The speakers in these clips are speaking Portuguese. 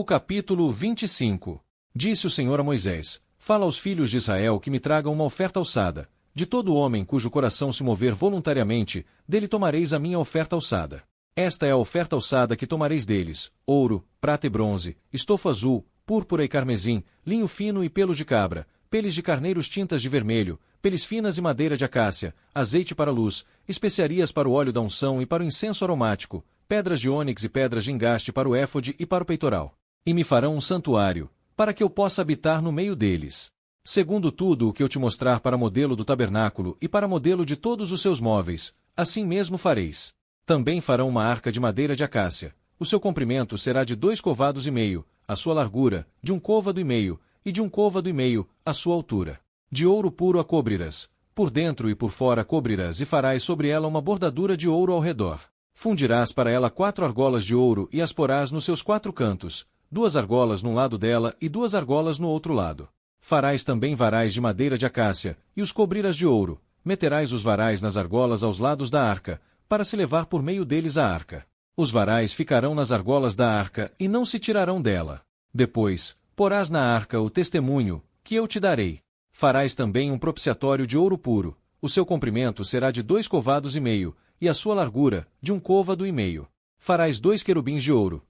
O capítulo 25. Disse o Senhor a Moisés: Fala aos filhos de Israel que me tragam uma oferta alçada. De todo homem cujo coração se mover voluntariamente, dele tomareis a minha oferta alçada. Esta é a oferta alçada que tomareis deles: ouro, prata e bronze, estofa azul, púrpura e carmesim, linho fino e pelos de cabra, peles de carneiros tintas de vermelho, peles finas e madeira de acácia, azeite para a luz, especiarias para o óleo da unção e para o incenso aromático, pedras de ônix e pedras de engaste para o éfode e para o peitoral. E me farão um santuário, para que eu possa habitar no meio deles. Segundo tudo o que eu te mostrar para modelo do tabernáculo e para modelo de todos os seus móveis, assim mesmo fareis. Também farão uma arca de madeira de acácia. O seu comprimento será de 2 covados e meio, a sua largura, de 1 côvado e meio, e de 1 côvado e meio, a sua altura. De ouro puro a cobrirás. Por dentro e por fora cobrirás e farás sobre ela uma bordadura de ouro ao redor. Fundirás para ela 4 argolas de ouro e as porás nos seus 4 cantos, 2 argolas num lado dela e 2 argolas no outro lado. Farás também varais de madeira de acácia, e os cobrirás de ouro. Meterás os varais nas argolas aos lados da arca, para se levar por meio deles a arca. Os varais ficarão nas argolas da arca e não se tirarão dela. Depois, porás na arca o testemunho, que eu te darei. Farás também um propiciatório de ouro puro. O seu comprimento será de 2 covados e meio, e a sua largura, de 1 côvado e meio. Farás 2 querubins de ouro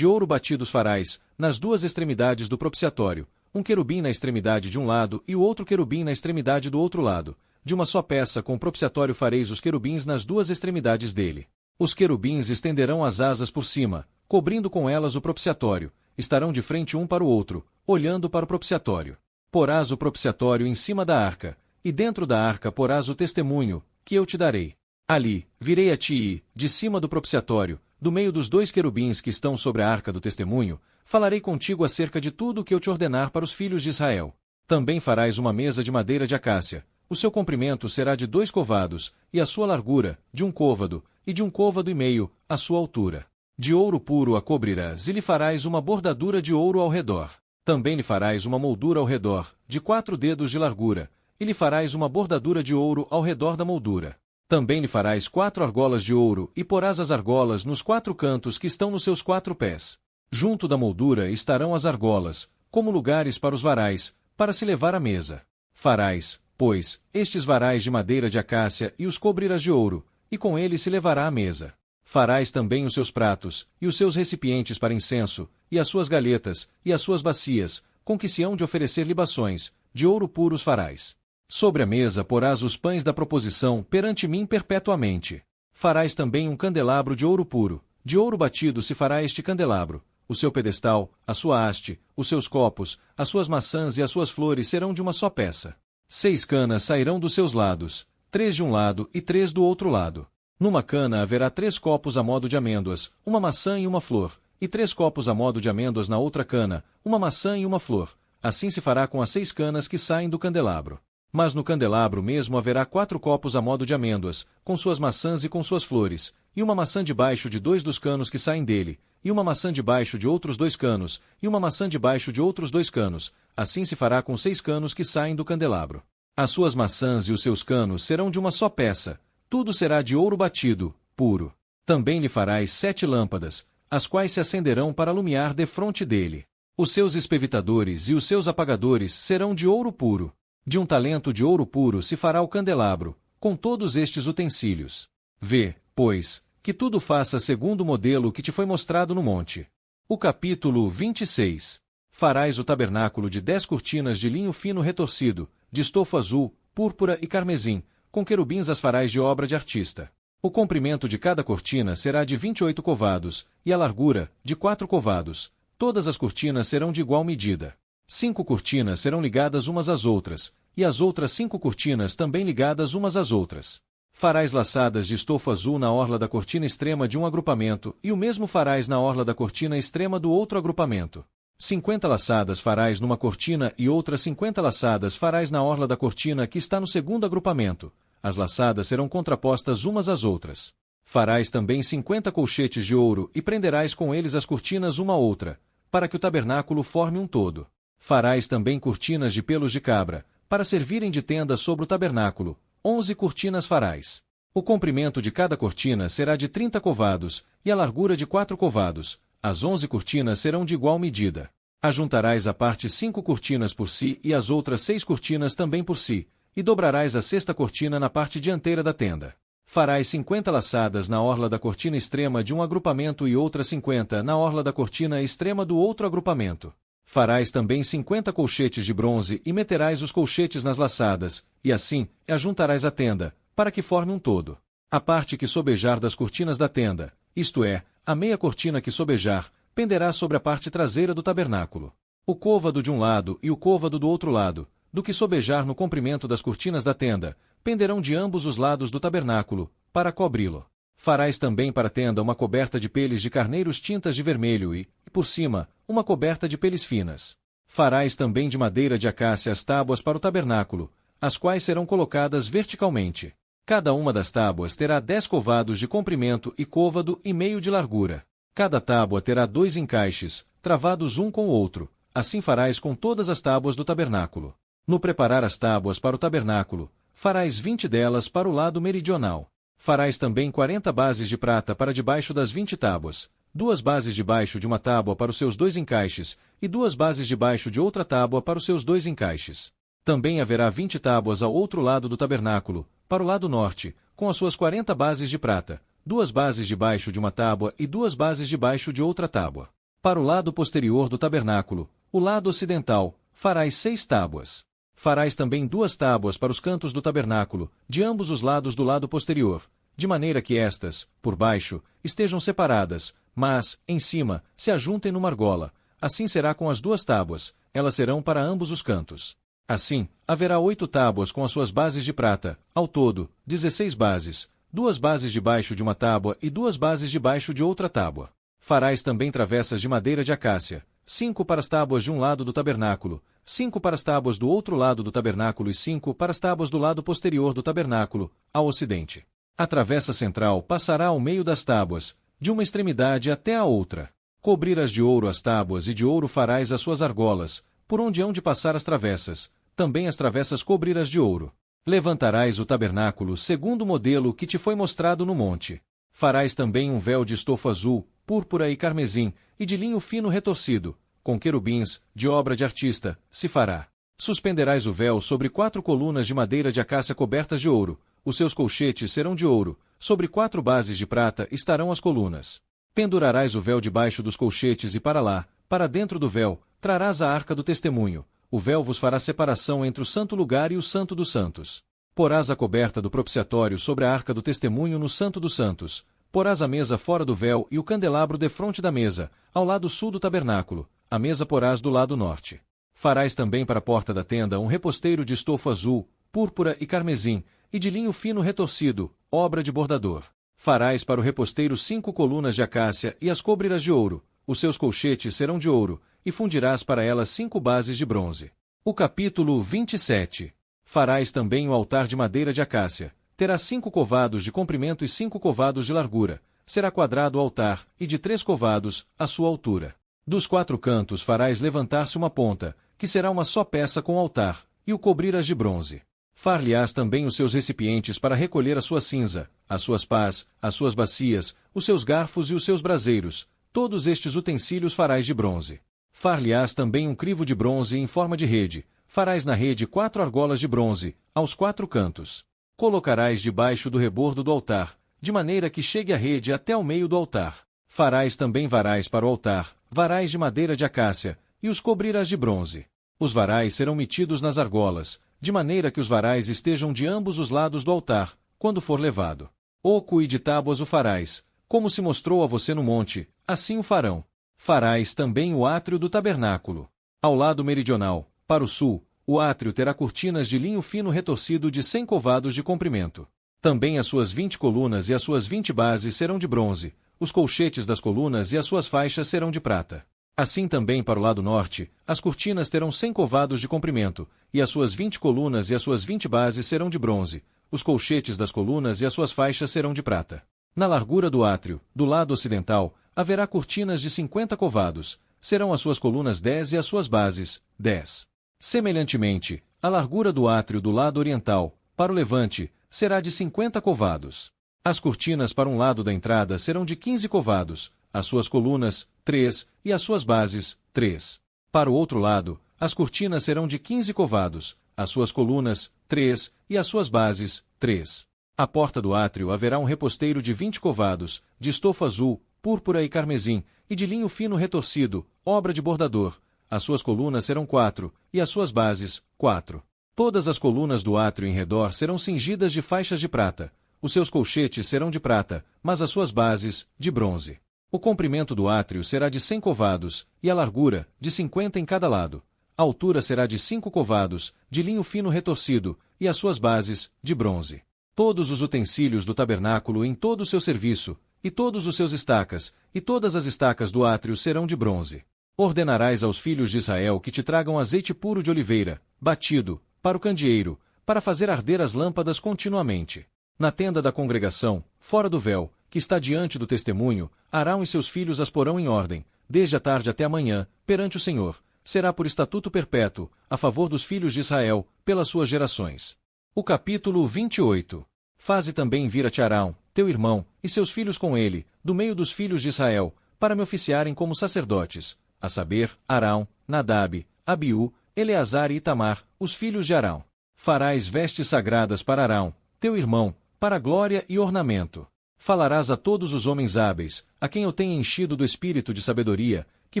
batidos farás, nas 2 extremidades do propiciatório, um querubim na extremidade de um lado e o outro querubim na extremidade do outro lado. De uma só peça com o propiciatório fareis os querubins nas 2 extremidades dele. Os querubins estenderão as asas por cima, cobrindo com elas o propiciatório, estarão de frente um para o outro, olhando para o propiciatório. Porás o propiciatório em cima da arca, e dentro da arca porás o testemunho, que eu te darei. Ali, virei a ti e, de cima do propiciatório, do meio dos 2 querubins que estão sobre a arca do testemunho, falarei contigo acerca de tudo o que eu te ordenar para os filhos de Israel. Também farás uma mesa de madeira de acácia. O seu comprimento será de 2 covados, e a sua largura, de 1 côvado, e de 1 côvado e meio, a sua altura. De ouro puro a cobrirás e lhe farás uma bordadura de ouro ao redor. Também lhe farás uma moldura ao redor, de 4 dedos de largura, e lhe farás uma bordadura de ouro ao redor da moldura. Também lhe farás 4 argolas de ouro, e porás as argolas nos 4 cantos que estão nos seus 4 pés. Junto da moldura estarão as argolas, como lugares para os varais, para se levar à mesa. Farás, pois, estes varais de madeira de acácia e os cobrirás de ouro, e com eles se levará à mesa. Farás também os seus pratos, e os seus recipientes para incenso, e as suas galhetas, e as suas bacias, com que se hão de oferecer libações, de ouro puro os farás. Sobre a mesa porás os pães da proposição perante mim perpetuamente. Farás também um candelabro de ouro puro, de ouro batido se fará este candelabro. O seu pedestal, a sua haste, os seus copos, as suas maçãs e as suas flores serão de uma só peça. 6 canas sairão dos seus lados, 3 de um lado e 3 do outro lado. Numa cana haverá 3 copos a modo de amêndoas, uma maçã e uma flor, e 3 copos a modo de amêndoas na outra cana, uma maçã e uma flor. Assim se fará com as 6 canas que saem do candelabro. Mas no candelabro mesmo haverá 4 copos a modo de amêndoas, com suas maçãs e com suas flores, e uma maçã debaixo de 2 dos canos que saem dele, e uma maçã debaixo de outros 2 canos, e uma maçã debaixo de outros 2 canos. Assim se fará com 6 canos que saem do candelabro. As suas maçãs e os seus canos serão de uma só peça. Tudo será de ouro batido, puro. Também lhe farás 7 lâmpadas, as quais se acenderão para alumiar defronte dele. Os seus espevitadores e os seus apagadores serão de ouro puro. De 1 talento de ouro puro se fará o candelabro, com todos estes utensílios. Vê, pois, que tudo faça segundo o modelo que te foi mostrado no monte. O capítulo 26. Farás o tabernáculo de 10 cortinas de linho fino retorcido, de estofa azul, púrpura e carmesim, com querubins as farás de obra de artista. O comprimento de cada cortina será de 28 covados, e a largura, de 4 covados. Todas as cortinas serão de igual medida. 5 cortinas serão ligadas umas às outras, e as outras 5 cortinas também ligadas umas às outras. Farás laçadas de estofa azul na orla da cortina extrema de um agrupamento, e o mesmo farás na orla da cortina extrema do outro agrupamento. 50 laçadas farás numa cortina e outras 50 laçadas farás na orla da cortina que está no segundo agrupamento. As laçadas serão contrapostas umas às outras. Farás também 50 colchetes de ouro e prenderás com eles as cortinas uma à outra, para que o tabernáculo forme um todo. Farás também cortinas de pelos de cabra, para servirem de tenda sobre o tabernáculo. 11 cortinas farás. O comprimento de cada cortina será de 30 covados, e a largura de 4 covados. as 11 cortinas serão de igual medida. Ajuntarás à parte 5 cortinas por si e as outras 6 cortinas também por si, e dobrarás a sexta cortina na parte dianteira da tenda. Farás 50 laçadas na orla da cortina extrema de um agrupamento e outras 50 na orla da cortina extrema do outro agrupamento. Farás também 50 colchetes de bronze e meterás os colchetes nas laçadas, e assim ajuntarás a tenda, para que forme um todo. A parte que sobejar das cortinas da tenda, isto é, a meia cortina que sobejar, penderá sobre a parte traseira do tabernáculo. O côvado de um lado e o côvado do outro lado, do que sobejar no comprimento das cortinas da tenda, penderão de ambos os lados do tabernáculo, para cobri-lo. Farás também para a tenda uma coberta de peles de carneiros tintas de vermelho e, por cima, uma coberta de peles finas. Farás também de madeira de acácia as tábuas para o tabernáculo, as quais serão colocadas verticalmente. Cada uma das tábuas terá 10 covados de comprimento e côvado e meio de largura. Cada tábua terá 2 encaixes, travados um com o outro. Assim farás com todas as tábuas do tabernáculo. No preparar as tábuas para o tabernáculo, farás 20 delas para o lado meridional. Farás também 40 bases de prata para debaixo das 20 tábuas, 2 bases debaixo de uma tábua para os seus 2 encaixes, e 2 bases debaixo de outra tábua para os seus 2 encaixes. Também haverá 20 tábuas ao outro lado do tabernáculo, para o lado norte, com as suas 40 bases de prata, 2 bases debaixo de uma tábua e 2 bases debaixo de outra tábua. Para o lado posterior do tabernáculo, o lado ocidental, farás 6 tábuas. Farás também 2 tábuas para os cantos do tabernáculo, de ambos os lados do lado posterior, de maneira que estas, por baixo, estejam separadas, mas, em cima, se ajuntem numa argola. Assim será com as 2 tábuas, elas serão para ambos os cantos. Assim, haverá 8 tábuas com as suas bases de prata, ao todo, 16 bases, 2 bases debaixo de uma tábua e 2 bases debaixo de outra tábua. Farás também travessas de madeira de acácia, 5 para as tábuas de um lado do tabernáculo, 5 para as tábuas do outro lado do tabernáculo e 5 para as tábuas do lado posterior do tabernáculo, ao ocidente. A travessa central passará ao meio das tábuas, de uma extremidade até a outra. Cobrirás de ouro as tábuas e de ouro farás as suas argolas, por onde hão de passar as travessas, também as travessas cobrirás de ouro. Levantarás o tabernáculo segundo o modelo que te foi mostrado no monte. Farás também um véu de estofo azul, púrpura e carmesim, e de linho fino retorcido, com querubins, de obra de artista, se fará. Suspenderás o véu sobre 4 colunas de madeira de acácia cobertas de ouro, os seus colchetes serão de ouro, sobre 4 bases de prata estarão as colunas. Pendurarás o véu debaixo dos colchetes e para lá, para dentro do véu, trarás a arca do testemunho. O véu vos fará separação entre o santo lugar e o santo dos santos. Porás a coberta do propiciatório sobre a arca do testemunho no santo dos santos. Porás a mesa fora do véu e o candelabro defronte da mesa, ao lado sul do tabernáculo. A mesa porás do lado norte. Farás também para a porta da tenda um reposteiro de estofo azul, púrpura e carmesim, e de linho fino retorcido, obra de bordador. Farás para o reposteiro 5 colunas de acácia e as cobrirás de ouro. Os seus colchetes serão de ouro, e fundirás para elas 5 bases de bronze. O capítulo 27. Farás também o altar de madeira de acácia. Terá 5 covados de comprimento e 5 covados de largura. Será quadrado o altar, e de 3 covados, a sua altura. Dos 4 cantos farás levantar-se uma ponta, que será uma só peça com o altar, e o cobrirás de bronze. Far-lhe-ás também os seus recipientes para recolher a sua cinza, as suas pás, as suas bacias, os seus garfos e os seus braseiros. Todos estes utensílios farás de bronze. Far-lhe-ás também um crivo de bronze em forma de rede. Farás na rede 4 argolas de bronze, aos 4 cantos. Colocarás debaixo do rebordo do altar, de maneira que chegue a rede até ao meio do altar. Farás também varais para o altar, varais de madeira de acácia, e os cobrirás de bronze. Os varais serão metidos nas argolas, de maneira que os varais estejam de ambos os lados do altar, quando for levado. Oco e de tábuas o farás, como se mostrou a você no monte, assim o farão. Farás também o átrio do tabernáculo. Ao lado meridional, para o sul, o átrio terá cortinas de linho fino retorcido de 100 covados de comprimento. Também as suas 20 colunas e as suas 20 bases serão de bronze, os colchetes das colunas e as suas faixas serão de prata. Assim também para o lado norte, as cortinas terão 100 covados de comprimento, e as suas 20 colunas e as suas 20 bases serão de bronze, os colchetes das colunas e as suas faixas serão de prata. Na largura do átrio, do lado ocidental, haverá cortinas de 50 covados, serão as suas colunas 10 e as suas bases, 10. Semelhantemente, a largura do átrio do lado oriental, para o levante, será de 50 covados. As cortinas para um lado da entrada serão de 15 covados, as suas colunas, 3, e as suas bases, 3. Para o outro lado, as cortinas serão de 15 covados, as suas colunas, 3, e as suas bases, 3. À porta do átrio haverá um reposteiro de 20 covados, de estofa azul, púrpura e carmesim, e de linho fino retorcido, obra de bordador. As suas colunas serão 4, e as suas bases, 4. Todas as colunas do átrio em redor serão cingidas de faixas de prata. Os seus colchetes serão de prata, mas as suas bases, de bronze. O comprimento do átrio será de 100 covados, e a largura, de 50 em cada lado. A altura será de 5 covados, de linho fino retorcido, e as suas bases, de bronze. Todos os utensílios do tabernáculo em todo o seu serviço, e todos os seus estacas, e todas as estacas do átrio serão de bronze. Ordenarás aos filhos de Israel que te tragam azeite puro de oliveira, batido, para o candeeiro, para fazer arder as lâmpadas continuamente. Na tenda da congregação, fora do véu, que está diante do testemunho, Arão e seus filhos as porão em ordem, desde a tarde até a manhã, perante o Senhor. Será por estatuto perpétuo, a favor dos filhos de Israel, pelas suas gerações. O capítulo 28. Faze também vir a ti Arão, teu irmão, e seus filhos com ele, do meio dos filhos de Israel, para me oficiarem como sacerdotes, a saber, Arão, Nadab, Abiú, Eleazar e Itamar, os filhos de Arão. Farás vestes sagradas para Arão, teu irmão, para glória e ornamento. Falarás a todos os homens hábeis, a quem eu tenha enchido do espírito de sabedoria, que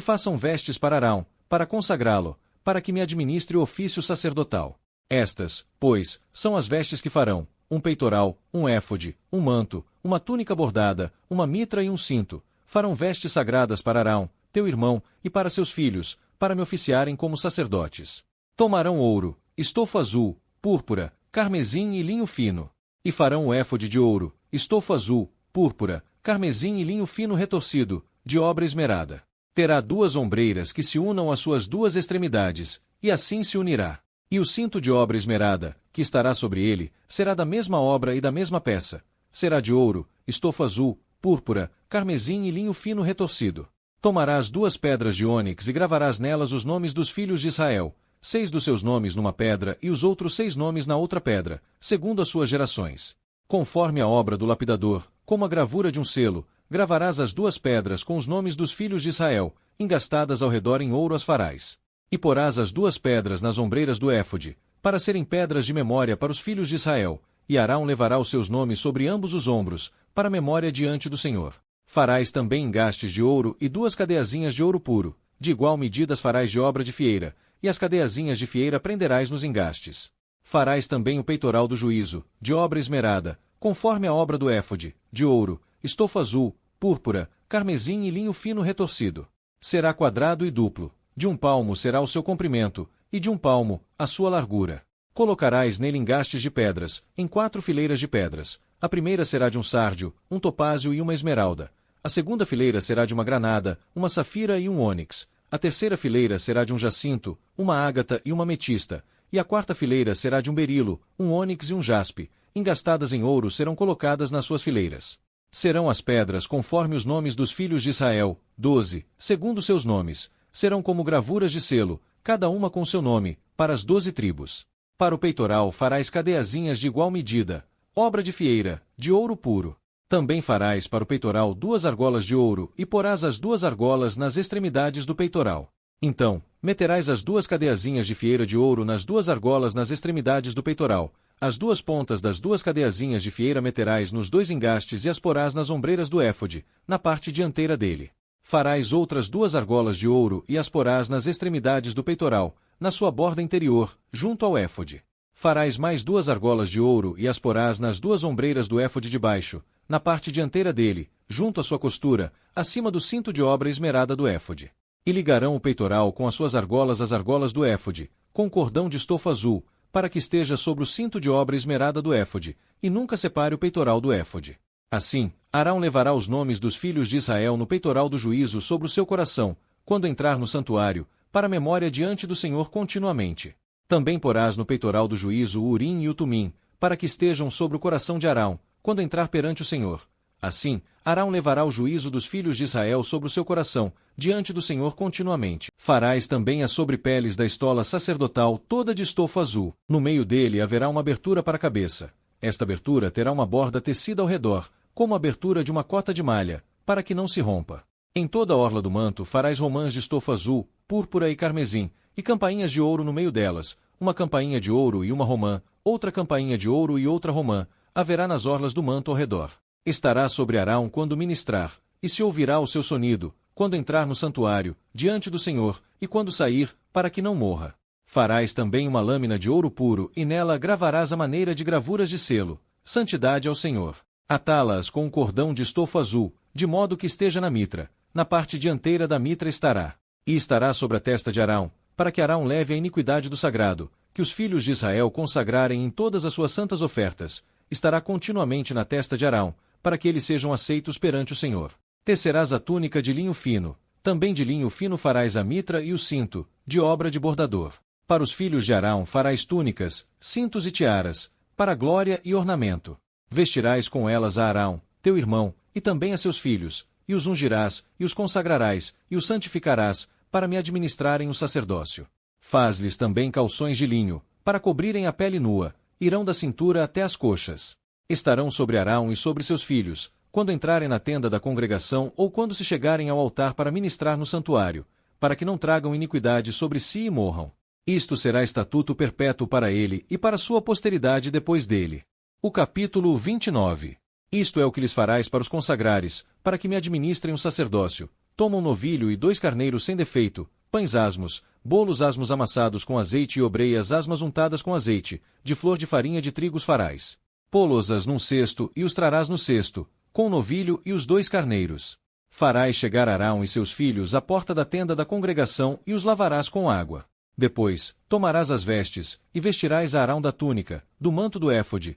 façam vestes para Arão, para consagrá-lo, para que me administre o ofício sacerdotal. Estas, pois, são as vestes que farão: um peitoral, um éfode, um manto, uma túnica bordada, uma mitra e um cinto. Farão vestes sagradas para Arão, teu irmão, e para seus filhos, para me oficiarem como sacerdotes. Tomarão ouro, estofa azul, púrpura, carmesim e linho fino. E farão o éfode de ouro, estofa azul, púrpura, carmesim e linho fino retorcido, de obra esmerada. Terá 2 ombreiras que se unam às suas 2 extremidades, e assim se unirá. E o cinto de obra esmerada, que estará sobre ele, será da mesma obra e da mesma peça. Será de ouro, estofa azul, púrpura, carmesim e linho fino retorcido. Tomarás 2 pedras de ônix e gravarás nelas os nomes dos filhos de Israel, 6 dos seus nomes numa pedra e os outros 6 nomes na outra pedra, segundo as suas gerações. Conforme a obra do lapidador, como a gravura de um selo, gravarás as 2 pedras com os nomes dos filhos de Israel, engastadas ao redor em ouro as farás. E porás as 2 pedras nas ombreiras do éfode, para serem pedras de memória para os filhos de Israel, e Arão levará os seus nomes sobre ambos os ombros, para memória diante do Senhor. Farás também engastes de ouro e 2 cadeiazinhas de ouro puro, de igual medida as farás de obra de fieira, e as cadeiazinhas de fieira prenderás nos engastes. Farás também o peitoral do juízo, de obra esmerada, conforme a obra do éfode, de ouro, estofa azul, púrpura, carmesim e linho fino retorcido. Será quadrado e duplo, de 1 palmo será o seu comprimento, e de 1 palmo, a sua largura. Colocarás nele engastes de pedras, em 4 fileiras de pedras. A primeira será de um sárdio, um topázio e uma esmeralda. A segunda fileira será de uma granada, uma safira e um ônix. A terceira fileira será de um jacinto, uma ágata e uma ametista. E a quarta fileira será de um berilo, um ônix e um jaspe. Engastadas em ouro serão colocadas nas suas fileiras. Serão as pedras conforme os nomes dos filhos de Israel, 12, segundo seus nomes. Serão como gravuras de selo, cada uma com seu nome, para as 12 tribos. Para o peitoral farás cadeiazinhas de igual medida, obra de fieira, de ouro puro. Também farás para o peitoral 2 argolas de ouro, e porás as 2 argolas nas extremidades do peitoral. Então, meterás as 2 cadeiazinhas de fieira de ouro nas 2 argolas nas extremidades do peitoral. As 2 pontas das 2 cadeiazinhas de fieira meterás nos 2 engastes e as porás nas ombreiras do éfode, na parte dianteira dele. Farás outras 2 argolas de ouro e as porás nas extremidades do peitoral, na sua borda interior, junto ao éfode. Farás mais 2 argolas de ouro e as porás nas 2 ombreiras do éfode de baixo, na parte dianteira dele, junto à sua costura, acima do cinto de obra esmerada do éfode. E ligarão o peitoral com as suas argolas às argolas do éfode, com cordão de estofa azul, para que esteja sobre o cinto de obra esmerada do éfode, e nunca separe o peitoral do éfode. Assim, Arão levará os nomes dos filhos de Israel no peitoral do juízo sobre o seu coração, quando entrar no santuário, para memória diante do Senhor continuamente. Também porás no peitoral do juízo o Urim e o Tumim, para que estejam sobre o coração de Arão, quando entrar perante o Senhor. Assim, Arão levará o juízo dos filhos de Israel sobre o seu coração, diante do Senhor continuamente. Farás também as sobrepeles da estola sacerdotal toda de estofa azul. No meio dele haverá uma abertura para a cabeça. Esta abertura terá uma borda tecida ao redor, como a abertura de uma cota de malha, para que não se rompa. Em toda a orla do manto farás romãs de estofa azul, púrpura e carmesim, e campainhas de ouro no meio delas, uma campainha de ouro e uma romã, outra campainha de ouro e outra romã, haverá nas orlas do manto ao redor. Estará sobre Arão quando ministrar, e se ouvirá o seu sonido, quando entrar no santuário, diante do Senhor, e quando sair, para que não morra. Farás também uma lâmina de ouro puro, e nela gravarás a maneira de gravuras de selo, santidade ao Senhor. Atá-las com um cordão de estofa azul, de modo que esteja na mitra, na parte dianteira da mitra estará. E estará sobre a testa de Arão, para que Arão leve a iniquidade do sagrado, que os filhos de Israel consagrarem em todas as suas santas ofertas, estará continuamente na testa de Arão, para que eles sejam aceitos perante o Senhor. Tecerás a túnica de linho fino, também de linho fino farás a mitra e o cinto, de obra de bordador. Para os filhos de Arão farás túnicas, cintos e tiaras, para glória e ornamento. Vestirás com elas a Arão, teu irmão, e também a seus filhos, e os ungirás, e os consagrarás, e os santificarás, para me administrarem o sacerdócio. Faz-lhes também calções de linho, para cobrirem a pele nua, irão da cintura até as coxas. Estarão sobre Arão e sobre seus filhos, quando entrarem na tenda da congregação ou quando se chegarem ao altar para ministrar no santuário, para que não tragam iniquidade sobre si e morram. Isto será estatuto perpétuo para ele e para sua posteridade depois dele. O capítulo 29. Isto é o que lhes farás para os consagrares, para que me administrem o sacerdócio. Toma um novilho e 2 carneiros sem defeito, pães asmos, bolos asmos amassados com azeite e obreias asmas untadas com azeite, de flor de farinha de trigo os farás. Pô-los-as num cesto e os trarás no cesto, com o novilho e os 2 carneiros. Farás chegar Arão e seus filhos à porta da tenda da congregação e os lavarás com água. Depois, tomarás as vestes, e vestirás a Arão da túnica, do manto do éfode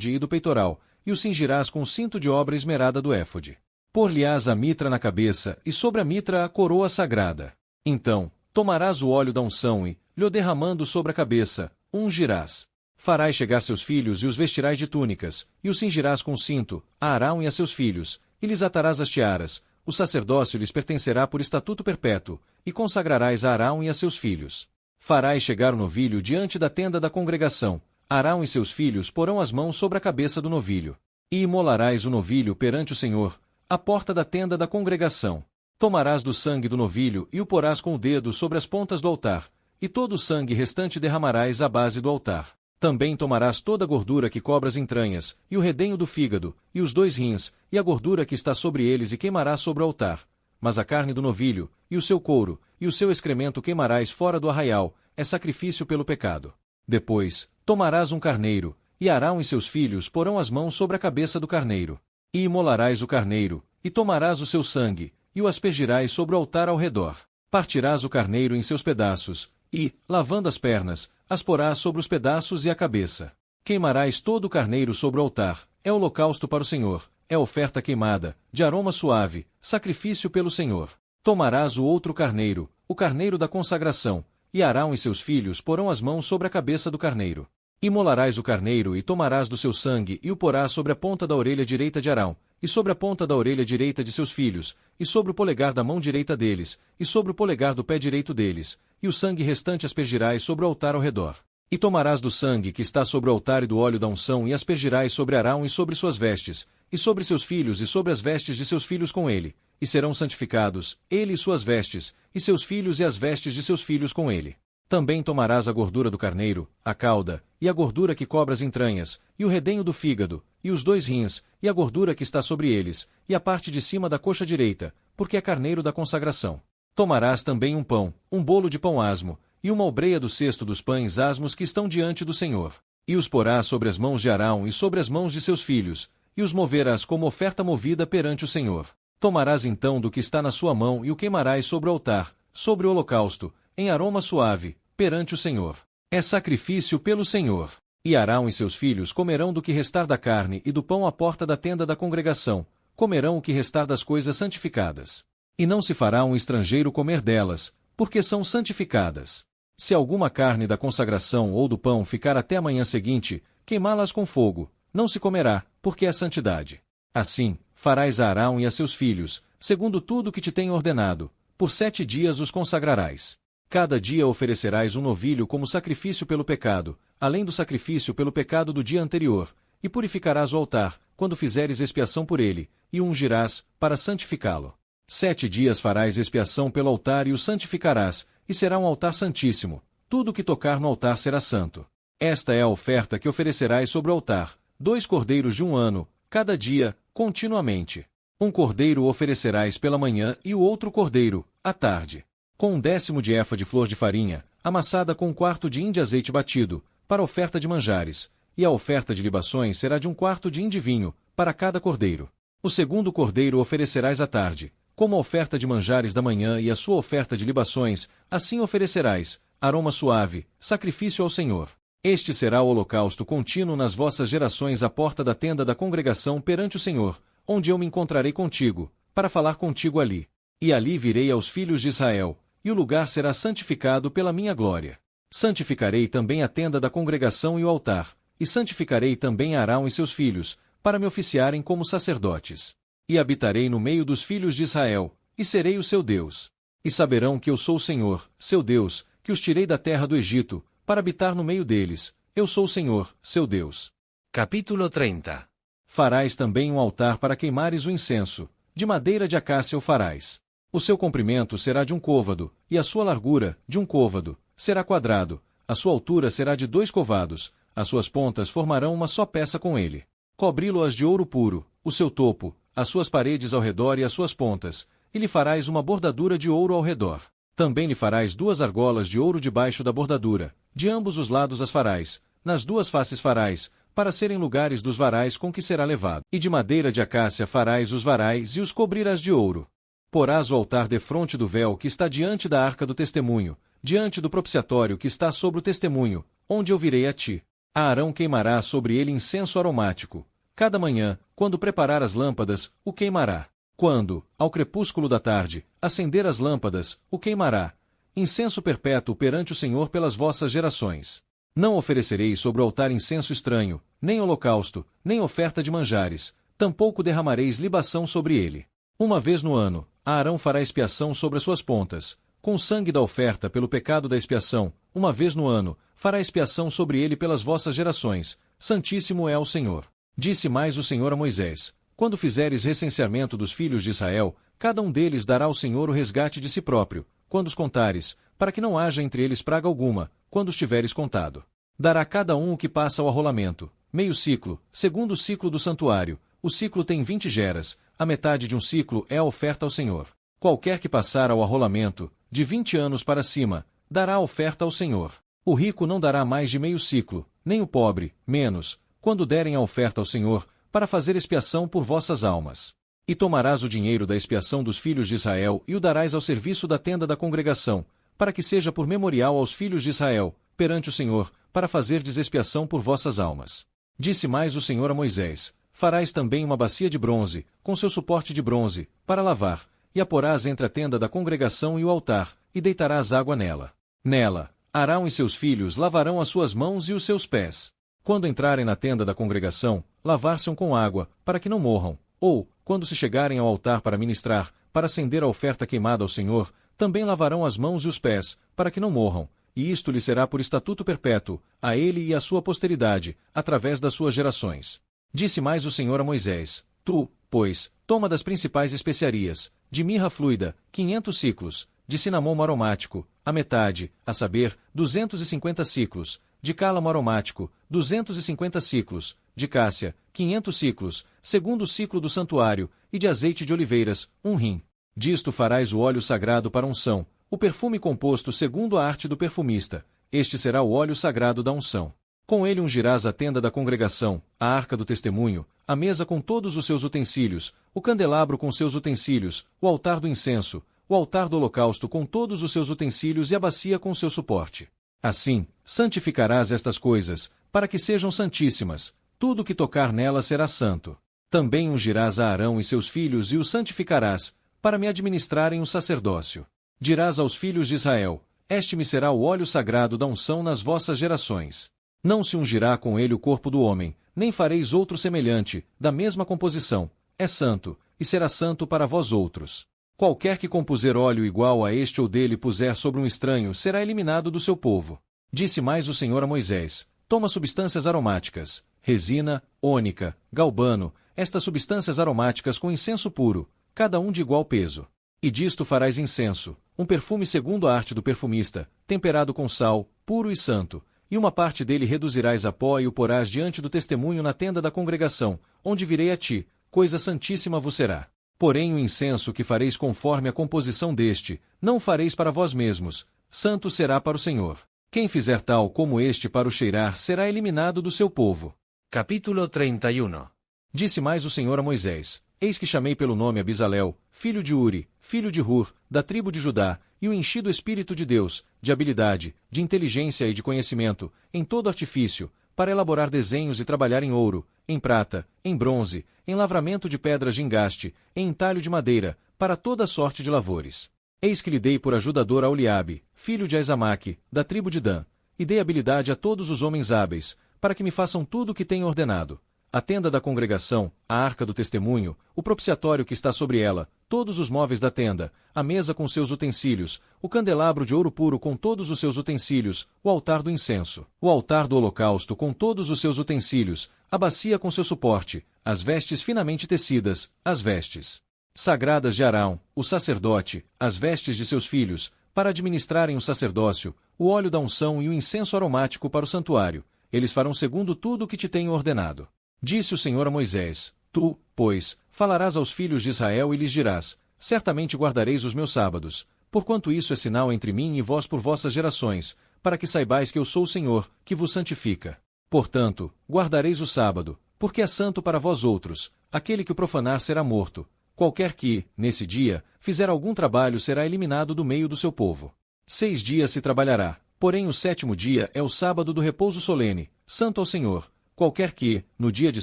e do peitoral, e o cingirás com o cinto de obra esmerada do éfode. Por-lhe-ás a mitra na cabeça, e sobre a mitra a coroa sagrada. Então, tomarás o óleo da unção e, lhe derramando sobre a cabeça, o ungirás. Farás chegar seus filhos e os vestirás de túnicas, e os cingirás com cinto, a Arão e a seus filhos, e lhes atarás as tiaras. O sacerdócio lhes pertencerá por estatuto perpétuo, e consagrarás a Arão e a seus filhos. Farás chegar o novilho diante da tenda da congregação. Arão e seus filhos porão as mãos sobre a cabeça do novilho. E imolarás o novilho perante o Senhor, à porta da tenda da congregação. Tomarás do sangue do novilho e o porás com o dedo sobre as pontas do altar, e todo o sangue restante derramarás à base do altar. Também tomarás toda a gordura que cobre as entranhas, e o redenho do fígado, e os 2 rins, e a gordura que está sobre eles e queimarás sobre o altar. Mas a carne do novilho, e o seu couro, e o seu excremento queimarás fora do arraial, é sacrifício pelo pecado. Depois, tomarás um carneiro, e Arão e seus filhos porão as mãos sobre a cabeça do carneiro. E imolarás o carneiro, e tomarás o seu sangue, e o aspergirás sobre o altar ao redor. Partirás o carneiro em seus pedaços, e, lavando as pernas, as porás sobre os pedaços e a cabeça. Queimarás todo o carneiro sobre o altar, é holocausto para o Senhor, é oferta queimada, de aroma suave, sacrifício pelo Senhor. Tomarás o outro carneiro, o carneiro da consagração, e Arão e seus filhos porão as mãos sobre a cabeça do carneiro. Imolarás o carneiro e tomarás do seu sangue e o porás sobre a ponta da orelha direita de Arão, e sobre a ponta da orelha direita de seus filhos, e sobre o polegar da mão direita deles, e sobre o polegar do pé direito deles, e o sangue restante aspergirás sobre o altar ao redor. E tomarás do sangue que está sobre o altar e do óleo da unção e aspergirás sobre Arão e sobre suas vestes, e sobre seus filhos e sobre as vestes de seus filhos com ele, e serão santificados, ele e suas vestes, e seus filhos e as vestes de seus filhos com ele. Também tomarás a gordura do carneiro, a cauda, e a gordura que cobre as entranhas, e o redenho do fígado, e os 2 rins, e a gordura que está sobre eles, e a parte de cima da coxa direita, porque é carneiro da consagração. Tomarás também um pão, um bolo de pão asmo, e uma obreia do cesto dos pães asmos que estão diante do Senhor. E os porás sobre as mãos de Arão e sobre as mãos de seus filhos, e os moverás como oferta movida perante o Senhor. Tomarás então do que está na sua mão e o queimarás sobre o altar, sobre o holocausto, em aroma suave, perante o Senhor. É sacrifício pelo Senhor. E Arão e seus filhos comerão do que restar da carne e do pão à porta da tenda da congregação, comerão o que restar das coisas santificadas. E não se fará um estrangeiro comer delas, porque são santificadas. Se alguma carne da consagração ou do pão ficar até a manhã seguinte, queimá-las com fogo, não se comerá, porque é santidade. Assim, farás a Arão e a seus filhos, segundo tudo que te tenho ordenado, por 7 dias os consagrarás. Cada dia oferecerás um novilho como sacrifício pelo pecado, além do sacrifício pelo pecado do dia anterior, e purificarás o altar, quando fizeres expiação por ele, e o ungirás, para santificá-lo. 7 dias farás expiação pelo altar e o santificarás, e será um altar santíssimo. Tudo que tocar no altar será santo. Esta é a oferta que oferecerás sobre o altar: 2 cordeiros de 1 ano, cada dia, continuamente. 1 cordeiro oferecerás pela manhã e o outro cordeiro, à tarde. Com 1/10 de efa de flor de farinha, amassada com 1/4 de hin de azeite batido, para oferta de manjares, e a oferta de libações será de 1/4 de hin de vinho, para cada cordeiro. O segundo cordeiro oferecerás à tarde, como a oferta de manjares da manhã e a sua oferta de libações, assim oferecerás, aroma suave, sacrifício ao Senhor. Este será o holocausto contínuo nas vossas gerações à porta da tenda da congregação perante o Senhor, onde eu me encontrarei contigo, para falar contigo ali. E ali virei aos filhos de Israel, e o lugar será santificado pela minha glória. Santificarei também a tenda da congregação e o altar, e santificarei também Arão e seus filhos, para me oficiarem como sacerdotes. E habitarei no meio dos filhos de Israel, e serei o seu Deus. E saberão que eu sou o Senhor, seu Deus, que os tirei da terra do Egito, para habitar no meio deles. Eu sou o Senhor, seu Deus. Capítulo 30. Farás também um altar para queimares o incenso, de madeira de acácia o farás. O seu comprimento será de 1 côvado, e a sua largura, de 1 côvado, será quadrado, a sua altura será de 2 covados, as suas pontas formarão uma só peça com ele. Cobri-lo-as de ouro puro, o seu topo, as suas paredes ao redor e as suas pontas, e lhe farás uma bordadura de ouro ao redor. Também lhe farás 2 argolas de ouro debaixo da bordadura, de ambos os lados as farás, nas 2 faces farás, para serem lugares dos varais com que será levado. E de madeira de acácia farás os varais e os cobrirás de ouro. Porás o altar defronte do véu que está diante da arca do testemunho, diante do propiciatório que está sobre o testemunho, onde eu virei a ti. A Arão queimará sobre ele incenso aromático. Cada manhã, quando preparar as lâmpadas, o queimará. Quando, ao crepúsculo da tarde, acender as lâmpadas, o queimará. Incenso perpétuo perante o Senhor pelas vossas gerações. Não oferecereis sobre o altar incenso estranho, nem holocausto, nem oferta de manjares, tampouco derramareis libação sobre ele. 1 vez no ano, Arão fará expiação sobre as suas pontas, com o sangue da oferta pelo pecado da expiação. 1 vez no ano, fará expiação sobre ele pelas vossas gerações. Santíssimo é o Senhor. Disse mais o Senhor a Moisés: quando fizeres recenseamento dos filhos de Israel, cada um deles dará ao Senhor o resgate de si próprio, quando os contares, para que não haja entre eles praga alguma, quando os tiveres contado. Dará cada um o que passa ao arrolamento, meio ciclo, segundo o ciclo do santuário. O ciclo tem 20 geras, a metade de um ciclo é a oferta ao Senhor. Qualquer que passar ao arrolamento, de 20 anos para cima, dará a oferta ao Senhor. O rico não dará mais de meio ciclo, nem o pobre, menos, quando derem a oferta ao Senhor, para fazer expiação por vossas almas. E tomarás o dinheiro da expiação dos filhos de Israel e o darás ao serviço da tenda da congregação, para que seja por memorial aos filhos de Israel, perante o Senhor, para fazerdes expiação por vossas almas. Disse mais o Senhor a Moisés: farás também uma bacia de bronze, com seu suporte de bronze, para lavar, e a porás entre a tenda da congregação e o altar, e deitarás água nela. Nela, Arão e seus filhos lavarão as suas mãos e os seus pés. Quando entrarem na tenda da congregação, lavar-se-ão com água, para que não morram, ou, quando se chegarem ao altar para ministrar, para acender a oferta queimada ao Senhor, também lavarão as mãos e os pés, para que não morram, e isto lhe será por estatuto perpétuo, a ele e à sua posteridade, através das suas gerações. Disse mais o Senhor a Moisés: tu, pois, toma das principais especiarias, de mirra fluida, 500 ciclos, de cinamomo aromático, a metade, a saber, 250 ciclos, de cálamo aromático, 250 ciclos, de cássia, 500 ciclos, segundo o ciclo do santuário, e de azeite de oliveiras, 1 hin. Disto farás o óleo sagrado para unção, o perfume composto segundo a arte do perfumista. Este será o óleo sagrado da unção. Com ele ungirás a tenda da congregação, a arca do testemunho, a mesa com todos os seus utensílios, o candelabro com seus utensílios, o altar do incenso, o altar do holocausto com todos os seus utensílios e a bacia com seu suporte. Assim, santificarás estas coisas, para que sejam santíssimas. Tudo que tocar nelas será santo. Também ungirás a Arão e seus filhos e os santificarás, para me administrarem o sacerdócio. Dirás aos filhos de Israel: este me será o óleo sagrado da unção nas vossas gerações. Não se ungirá com ele o corpo do homem, nem fareis outro semelhante, da mesma composição. É santo, e será santo para vós outros. Qualquer que compuser óleo igual a este ou dele puser sobre um estranho será eliminado do seu povo. Disse mais o Senhor a Moisés: toma substâncias aromáticas, resina, ônica, galbano, estas substâncias aromáticas com incenso puro, cada um de igual peso. E disto farás incenso, um perfume segundo a arte do perfumista, temperado com sal, puro e santo, e uma parte dele reduzirás a pó e o porás diante do testemunho na tenda da congregação, onde virei a ti, coisa santíssima vos será. Porém o incenso que fareis conforme a composição deste, não o fareis para vós mesmos, santo será para o Senhor. Quem fizer tal como este para o cheirar será eliminado do seu povo. Capítulo 31. Disse mais o Senhor a Moisés: Eis que chamei pelo nome a Bezalel, filho de Uri, filho de Hur, da tribo de Judá, e o enchi do Espírito de Deus, de habilidade, de inteligência e de conhecimento, em todo artifício, para elaborar desenhos e trabalhar em ouro, em prata, em bronze, em lavramento de pedras de engaste, em entalho de madeira, para toda sorte de lavores. Eis que lhe dei por ajudador a Oliabe, filho de Aizamaque, da tribo de Dan, e dei habilidade a todos os homens hábeis, para que me façam tudo o que tenho ordenado. A tenda da congregação, a arca do testemunho, o propiciatório que está sobre ela, todos os móveis da tenda, a mesa com seus utensílios, o candelabro de ouro puro com todos os seus utensílios, o altar do incenso, o altar do holocausto com todos os seus utensílios, a bacia com seu suporte, as vestes finamente tecidas, as vestes sagradas de Arão, o sacerdote, as vestes de seus filhos, para administrarem o sacerdócio, o óleo da unção e o incenso aromático para o santuário. Eles farão segundo tudo o que te tenho ordenado. Disse o Senhor a Moisés: Tu, pois, falarás aos filhos de Israel e lhes dirás: Certamente guardareis os meus sábados, porquanto isso é sinal entre mim e vós por vossas gerações, para que saibais que eu sou o Senhor, que vos santifica. Portanto, guardareis o sábado, porque é santo para vós outros, aquele que o profanar será morto. Qualquer que, nesse dia, fizer algum trabalho será eliminado do meio do seu povo. 6 dias se trabalhará, porém o 7º dia é o sábado do repouso solene, santo ao Senhor. Qualquer que, no dia de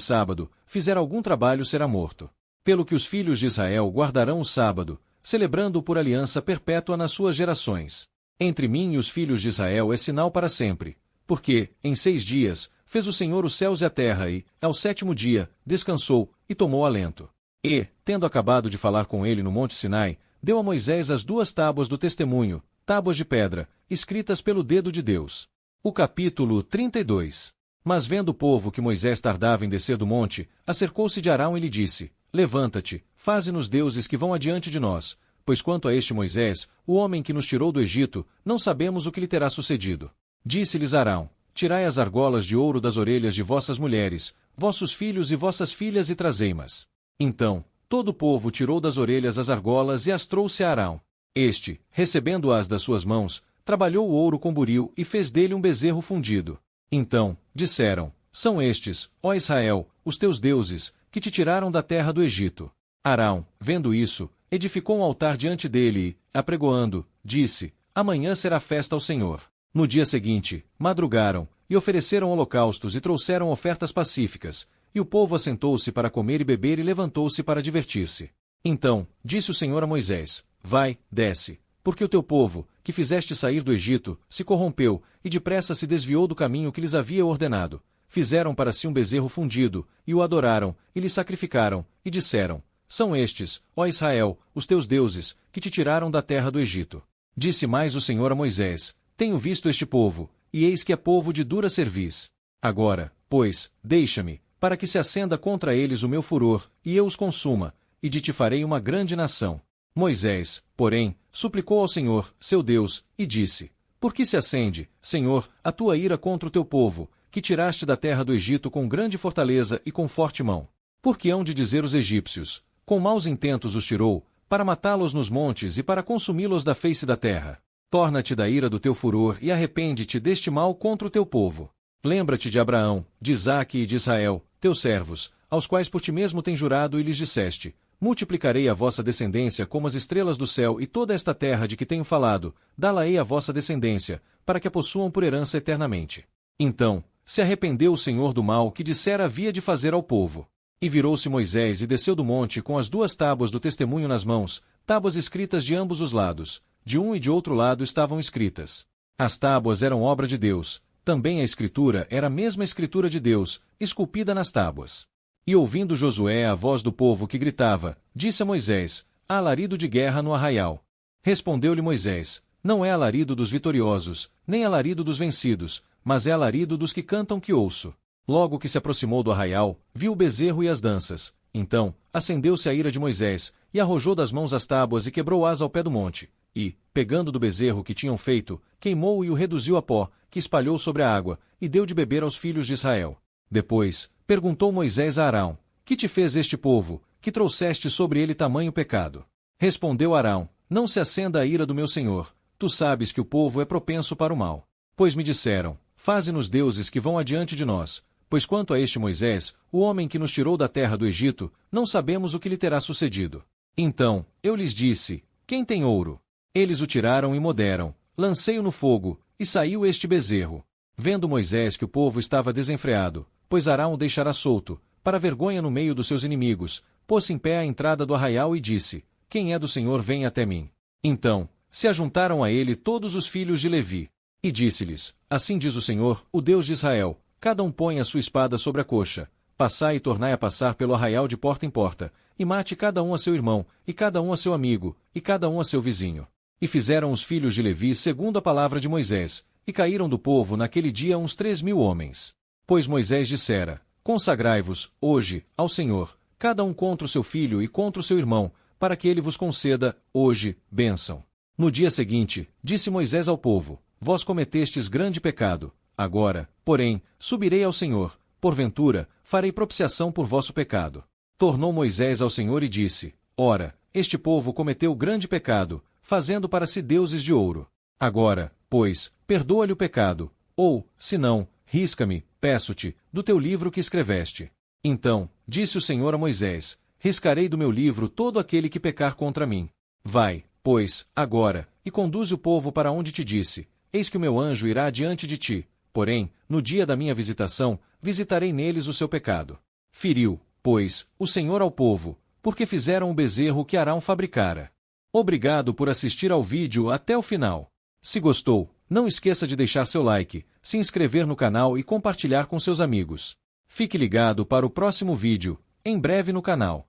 sábado, fizer algum trabalho será morto. Pelo que os filhos de Israel guardarão o sábado, celebrando-o por aliança perpétua nas suas gerações. Entre mim e os filhos de Israel é sinal para sempre. Porque, em 6 dias, fez o Senhor os céus e a terra e, ao 7º dia, descansou, e tomou alento. E, tendo acabado de falar com ele no monte Sinai, deu a Moisés as 2 tábuas do testemunho, tábuas de pedra, escritas pelo dedo de Deus. O capítulo 32. Mas vendo o povo que Moisés tardava em descer do monte, acercou-se de Arão e lhe disse: Levanta-te, faze-nos deuses que vão adiante de nós, pois quanto a este Moisés, o homem que nos tirou do Egito, não sabemos o que lhe terá sucedido. Disse-lhes Arão: Tirai as argolas de ouro das orelhas de vossas mulheres, vossos filhos e vossas filhas e trazei-mas. Então, todo o povo tirou das orelhas as argolas e as trouxe a Arão. Este, recebendo-as das suas mãos, trabalhou o ouro com buril e fez dele um bezerro fundido. Então, disseram: São estes, ó Israel, os teus deuses, que te tiraram da terra do Egito. Arão, vendo isso, edificou um altar diante dele e, apregoando, disse: Amanhã será festa ao Senhor. No dia seguinte, madrugaram, e ofereceram holocaustos e trouxeram ofertas pacíficas, e o povo assentou-se para comer e beber e levantou-se para divertir-se. Então, disse o Senhor a Moisés: Vai, desce, porque o teu povo, que fizeste sair do Egito, se corrompeu, e depressa se desviou do caminho que lhes havia ordenado. Fizeram para si um bezerro fundido, e o adoraram, e lhe sacrificaram, e disseram: São estes, ó Israel, os teus deuses, que te tiraram da terra do Egito. Disse mais o Senhor a Moisés: Tenho visto este povo, e eis que é povo de dura cerviz. Agora, pois, deixa-me, para que se acenda contra eles o meu furor, e eu os consuma, e de ti farei uma grande nação. Moisés, porém, suplicou ao Senhor, seu Deus, e disse: Por que se acende, Senhor, a tua ira contra o teu povo, que tiraste da terra do Egito com grande fortaleza e com forte mão? Porque hão de dizer os egípcios: Com maus intentos os tirou, para matá-los nos montes e para consumi-los da face da terra. Torna-te da ira do teu furor e arrepende-te deste mal contra o teu povo. Lembra-te de Abraão, de Isaque e de Israel, teus servos, aos quais por ti mesmo tens jurado e lhes disseste: Multiplicarei a vossa descendência como as estrelas do céu, e toda esta terra de que tenho falado, dá-la-ei à vossa descendência, para que a possuam por herança eternamente. Então, se arrependeu o Senhor do mal que dissera havia de fazer ao povo. E virou-se Moisés e desceu do monte com as 2 tábuas do testemunho nas mãos, tábuas escritas de ambos os lados, de um e de outro lado estavam escritas. As tábuas eram obra de Deus, também a escritura era a mesma escritura de Deus, esculpida nas tábuas. E ouvindo Josué a voz do povo que gritava, disse a Moisés: Há alarido de guerra no arraial. Respondeu-lhe Moisés: Não é alarido dos vitoriosos, nem alarido dos vencidos, mas é alarido dos que cantam que ouço. Logo que se aproximou do arraial, viu o bezerro e as danças. Então, acendeu-se a ira de Moisés, e arrojou das mãos as tábuas e quebrou-as ao pé do monte, e, pegando do bezerro que tinham feito, queimou e o reduziu a pó, que espalhou sobre a água, e deu de beber aos filhos de Israel. Depois, perguntou Moisés a Arão: Que te fez este povo, que trouxeste sobre ele tamanho pecado? Respondeu Arão: Não se acenda a ira do meu senhor, tu sabes que o povo é propenso para o mal. Pois me disseram: Faze-nos deuses que vão adiante de nós, pois quanto a este Moisés, o homem que nos tirou da terra do Egito, não sabemos o que lhe terá sucedido. Então, eu lhes disse: Quem tem ouro? Eles o tiraram e moderam, lancei-o no fogo, e saiu este bezerro. Vendo Moisés que o povo estava desenfreado, pois Arão o deixará solto, para vergonha no meio dos seus inimigos, pôs-se em pé à entrada do arraial e disse: Quem é do Senhor vem até mim. Então, se ajuntaram a ele todos os filhos de Levi. E disse-lhes: Assim diz o Senhor, o Deus de Israel, cada um põe a sua espada sobre a coxa, passai e tornai a passar pelo arraial de porta em porta, e mate cada um a seu irmão, e cada um a seu amigo, e cada um a seu vizinho. E fizeram os filhos de Levi segundo a palavra de Moisés, e caíram do povo naquele dia uns 3.000 homens. Pois Moisés dissera: Consagrai-vos, hoje, ao Senhor, cada um contra o seu filho e contra o seu irmão, para que ele vos conceda, hoje, bênção. No dia seguinte, disse Moisés ao povo: Vós cometestes grande pecado. Agora, porém, subirei ao Senhor, porventura, farei propiciação por vosso pecado. Tornou Moisés ao Senhor e disse: Ora, este povo cometeu grande pecado, fazendo para si deuses de ouro. Agora, pois, perdoa-lhe o pecado, ou, se não, risca-me, peço-te, do teu livro que escreveste. Então, disse o Senhor a Moisés: Riscarei do meu livro todo aquele que pecar contra mim. Vai, pois, agora, e conduze o povo para onde te disse: Eis que o meu anjo irá diante de ti, porém, no dia da minha visitação, visitarei neles o seu pecado. Feriu, pois, o Senhor ao povo, porque fizeram o bezerro que Arão fabricara. Obrigado por assistir ao vídeo até o final. Se gostou, não esqueça de deixar seu like, se inscrever no canal e compartilhar com seus amigos. Fique ligado para o próximo vídeo, em breve no canal.